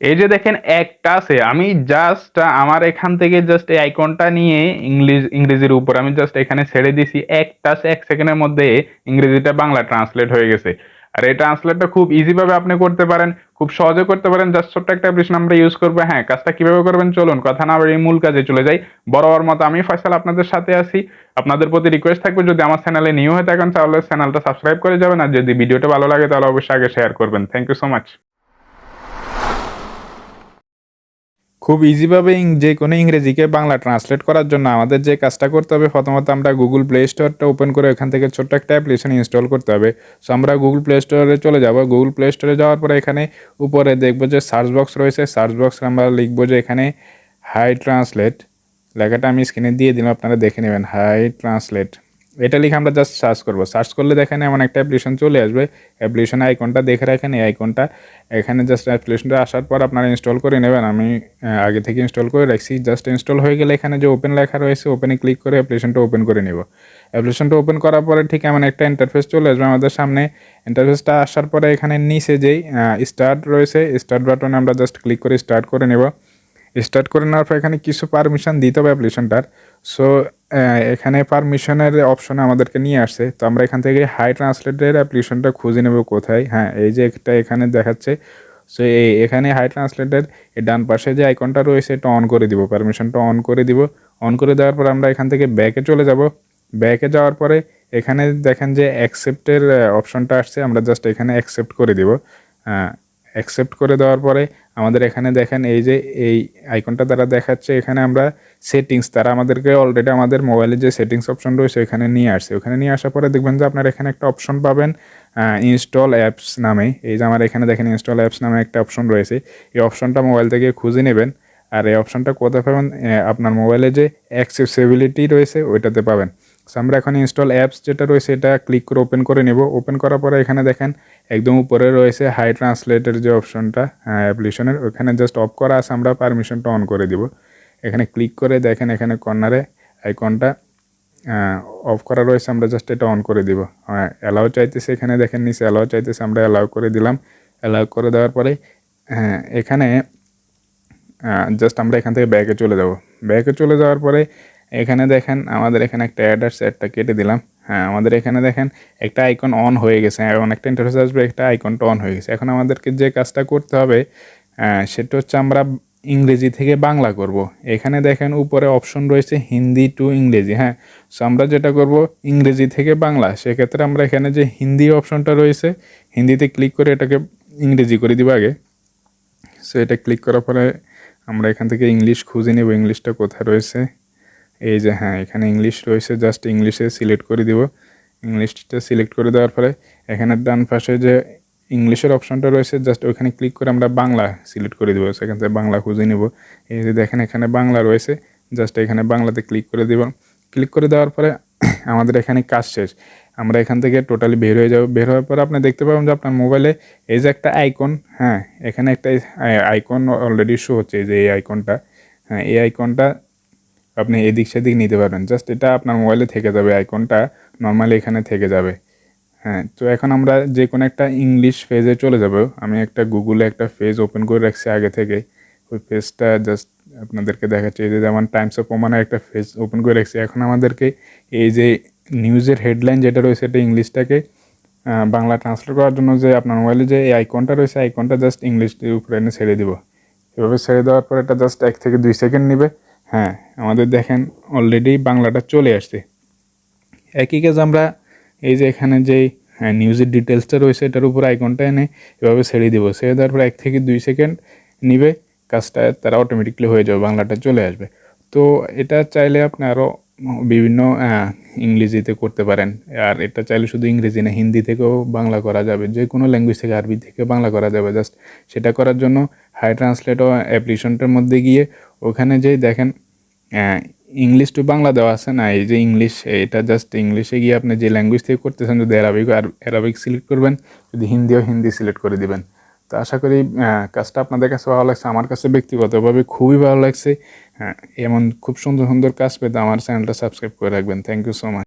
এই যে দেখেন একটা আছে, আমি জাস্ট আমার এখান থেকে জাস্ট এই আইকনটা নিয়ে ইংরেজির উপর আমি জাস্ট এখানে ছেড়ে দিছি, একটা 1 সেকেন্ডের মধ্যে ইংরেজিটা বাংলা ট্রান্সলেট হয়ে গেছে। আর এই ট্রান্সলেটটা খুব ইজি ভাবে আপনি করতে পারেন, খুব সহজে করতে পারেন, জাস্ট ছোট্ট একটা অ্যাপ্লিকেশন আমরা ইউজ করবো। হ্যাঁ, কাজটা কিভাবে করবেন চলুন কথা না বাড়িয়ে মূল কাজে চলে যাই। বরাবর মতো আমি ফয়সাল আপনাদের সাথে আছি। আপনাদের প্রতি রিকোয়েস্ট থাকবে, যদি আমার চ্যানেলে নিউ হয়ে থাকেন তাহলে চ্যানেলটা সাবস্ক্রাইব করে যাবেন, আর যদি ভিডিওটা ভালো লাগে তাহলে অবশ্যই আগে শেয়ার করবেন। Thank you so much. খুব ইজিভাবে যে কোনো ইংরেজিকে বাংলা ট্রান্সলেট করার জন্য আমাদের যে কাজটা করতে হবে, প্রথমত আমরা গুগল প্লে স্টোরটা ওপেন করে ওখান থেকে ছোট্ট একটা অ্যাপ্লিকেশন ইনস্টল করতে হবে। সো আমরা গুগল প্লে স্টোরে চলে যাব। গুগল প্লে স্টোরে যাওয়ার পরে এখানে উপরে দেখবো যে সার্চ বক্স রয়েছে, সার্চ বক্সে আমরা লিখবো যে এখানে হাই ট্রান্সলেট, লেখাটা আমি স্ক্রিনে দিয়ে দিলাম, আপনারা দেখে নেবেন হাই ট্রান্সলেট। এটা লিখে আমরা জাস্ট সার্চ করবো। সার্চ করলে দেখেন এমন একটা অ্যাপ্লিকেশন চলে আসবে। অ্যাপ্লিকেশনের আইকনটা দেখে রাখেন, এই আইকনটা এখানে জাস্ট অ্যাপ্লিকেশনটা আসার পর আপনারা ইনস্টল করে নেবেন। আমি আগে থেকে ইনস্টল করে রাখছি। জাস্ট ইনস্টল হয়ে গেলে এখানে যে ওপেন লেখা রয়েছে, ওপেনে ক্লিক করে অ্যাপ্লিকেশনটা ওপেন করে নেব। অ্যাপ্লিকেশনটা ওপেন করার পরে ঠিক এমন একটা ইন্টারফেস চলে আসবে আমাদের সামনে। ইন্টারফেসটা আসার পরে এখানে নিচে যেই স্টার্ট রয়েছে, স্টার্ট বাটনে আমরা জাস্ট ক্লিক করে স্টার্ট করে নেব। স্টার্ট করে নেওয়ার পর এখানে কিছু পারমিশন দিতে হবে অ্যাপ্লিকেশনটার। সো এখানে পারমিশনের অপশনে আমাদেরকে নিয়ে আসছে। তো আমরা এখান থেকে হাই ট্রান্সলেটের অ্যাপ্লিকেশনটা খুঁজে নেব কোথায়। হ্যাঁ, এই যে একটা এখানে দেখাচ্ছে। সো এখানে হাই ট্রান্সলেটের এই ডান পাশে যে আইকনটা রয়েছে এটা অন করে দিব, পারমিশনটা অন করে দিব। অন করে দেওয়ার পর আমরা এখান থেকে ব্যাকে চলে যাব। ব্যাকে যাওয়ার পরে এখানে দেখেন যে অ্যাকসেপ্টের অপশনটা আসছে, আমরা জাস্ট এখানে অ্যাকসেপ্ট করে দিব। অ্যাকসেপ্ট করে দেওয়ার পরে আমাদের এখানে দেখেন এই যে এই আইকনটা দ্বারা দেখাচ্ছে, এখানে আমরা সেটিংস, তারা আমাদেরকে অলরেডি আমাদের মোবাইলে যে সেটিংস অপশন রয়েছে ওখানে নিয়ে আসছে। ওখানে নিয়ে আসার পরে দেখবেন যে আপনার এখানে একটা অপশন পাবেন ইনস্টল অ্যাপস নামে। এই যে আমার এখানে দেখেন ইনস্টল অ্যাপস নামে একটা অপশন রয়েছে। এই অপশনটা মোবাইল থেকে খুঁজে নেবেন। আর এই অপশনটা কোথায় পাবেন? আপনার মোবাইলে যে অ্যাক্সেসিবিলিটি রয়েছে ওইটাতে পাবেন। সো আমরা এখন ইনস্টল অ্যাপস যেটা রয়েছে এটা ক্লিক করে ওপেন করে নেব। ওপেন করার পরে এখানে দেখেন একদম উপরে রয়েছে হাই ট্রান্সলেটের যে অপশনটা অ্যাপ্লিকেশনের, ওখানে জাস্ট অফ করা আছে, আমরা পারমিশনটা অন করে দিব। এখানে ক্লিক করে দেখেন এখানে কর্নারে আইকনটা অফ করা রয়েছে, আমরা জাস্ট এটা অন করে দিব। অ্যালাউ চাইতেছে, এখানে দেখেন নিচে অ্যালাউ চাইতেছে, আমরা অ্যালাউ করে দিলাম। অ্যালাউ করে দেওয়ার পরে এখানে জাস্ট আমরা এখান থেকে ব্যাকে চলে যাব। ব্যাকে চলে যাওয়ার পরে এখানে দেখেন আমাদের এখানে একটা অ্যাড আসছে, অ্যাডটা কেটে দিলাম। হ্যাঁ, আমাদের এখানে দেখেন একটা আইকন অন হয়ে গেছে, এমন একটা ইন্টারফেস আসবে, একটা আইকনটা অন হয়ে গেছে। এখন আমাদেরকে যে কাজটা করতে হবে সেটা হচ্ছে আমরা ইংরেজি থেকে বাংলা করব। এখানে দেখেন উপরে অপশন রয়েছে হিন্দি টু ইংরেজি। হ্যাঁ, সো আমরা যেটা করব ইংরেজি থেকে বাংলা, সেক্ষেত্রে আমরা এখানে যে হিন্দি অপশনটা রয়েছে হিন্দিতে ক্লিক করে এটাকে ইংরেজি করে দিব আগে। সো এটা ক্লিক করার পরে আমরা এখান থেকে ইংলিশ খুঁজে নেব, ইংলিশটা কোথায় রয়েছে। এই যে হ্যাঁ, এখানে ইংলিশ রয়েছে, জাস্ট ইংলিশে সিলেক্ট করে দিব। ইংলিশটা সিলেক্ট করে দেওয়ার পরে এখানে ডান পাশে যে ইংলিশের অপশনটা রয়েছে জাস্ট ওইখানে ক্লিক করে আমরা বাংলা সিলেক্ট করে দেবো। সেখান থেকে বাংলা খুঁজে নেব। এই যে দেখেন এখানে বাংলা রয়েছে, জাস্ট এখানে বাংলাতে ক্লিক করে দেব। ক্লিক করে দেওয়ার পরে আমাদের এখানে কাজ শেষ। আমরা এখান থেকে টোটালি বের হয়ে যাব। বের হওয়ার পরে আপনি দেখতে পাবেন যে আপনার মোবাইলে এই যে একটা আইকন, হ্যাঁ এখানে একটা আইকন অলরেডি শো হচ্ছে, এই যে এই আইকনটা। হ্যাঁ, এই আইকনটা আপনি এদিক সেদিক নিতে পারবেন, জাস্ট এটা আপনার মোবাইলে থেকে যাবে, আইকনটা নর্মালি এখানে থেকে যাবে। হ্যাঁ, তো এখন আমরা যে কোনো একটা ইংলিশ পেজে চলে যাব। আমি একটা গুগলে একটা পেজ ওপেন করে রাখছি আগে থেকে, ওই পেজটা জাস্ট আপনাদেরকে দেখাচ্ছি। এই যে যেমন টাইমস অফ ওমানের একটা পেজ ওপেন করে রাখছি। এখন আমাদেরকে এই যে নিউজের হেডলাইন যেটা রয়েছে এটা ইংলিশটাকে বাংলা ট্রান্সলেট করার জন্য যে আপনার মোবাইলে যে এই আইকনটা রয়েছে, আইকনটা জাস্ট ইংলিশের উপরে এনে ছেড়ে দিব। এভাবে ছেড়ে দেওয়ার পর এটা জাস্ট 1 থেকে 2 সেকেন্ড নেবে। হ্যাঁ, আমাদের দেখেন অলরেডি বাংলাটা চলে আসছে। একই কাজ আমরা এই যে এখানে যেই নিউজের ডিটেলসটা রয়েছে এটার উপর আইকনটা এনে এভাবে ছেড়ে দিব। ছেড়ে দেওয়ার পর 1 থেকে 2 সেকেন্ড নিবে, কাজটা তারা অটোমেটিকলি হয়ে যাবে, বাংলাটা চলে আসবে। তো এটা চাইলে আপনি আরও বিভিন্ন ইংরেজিতে করতে পারেন। আর এটা চাইলে শুধু ইংরেজি না, হিন্দি থেকেও বাংলা করা যাবে, যে কোনো ল্যাঙ্গুয়েজ থেকে, আরবি থেকে বাংলা করা যাবে। জাস্ট সেটা করার জন্য হাই ট্রান্সলেট ও অ্যাপ্লিকেশনটার মধ্যে গিয়ে ওখানে যেই দেখেন ইংলিশ টু বাংলা দেওয়া আছে না, এই যে ইংলিশ, এটা জাস্ট ইংলিশে গিয়ে আপনি যে ল্যাঙ্গুয়েজ থেকে করতেছেন, যদি অ্যারাবিক সিলেক্ট করবেন, যদি হিন্দিও হিন্দি সিলেক্ট করে দিবেন। তো আশা করি কাজটা আপনাদের কাছে ভালো লাগছে। আমার কাছে ব্যক্তিগতভাবে খুবই ভালো লাগছে। এমন খুব সুন্দর সুন্দর কাজ পেতে আমার চ্যানেলটা সাবস্ক্রাইব করে রাখবেন। Thank you so much.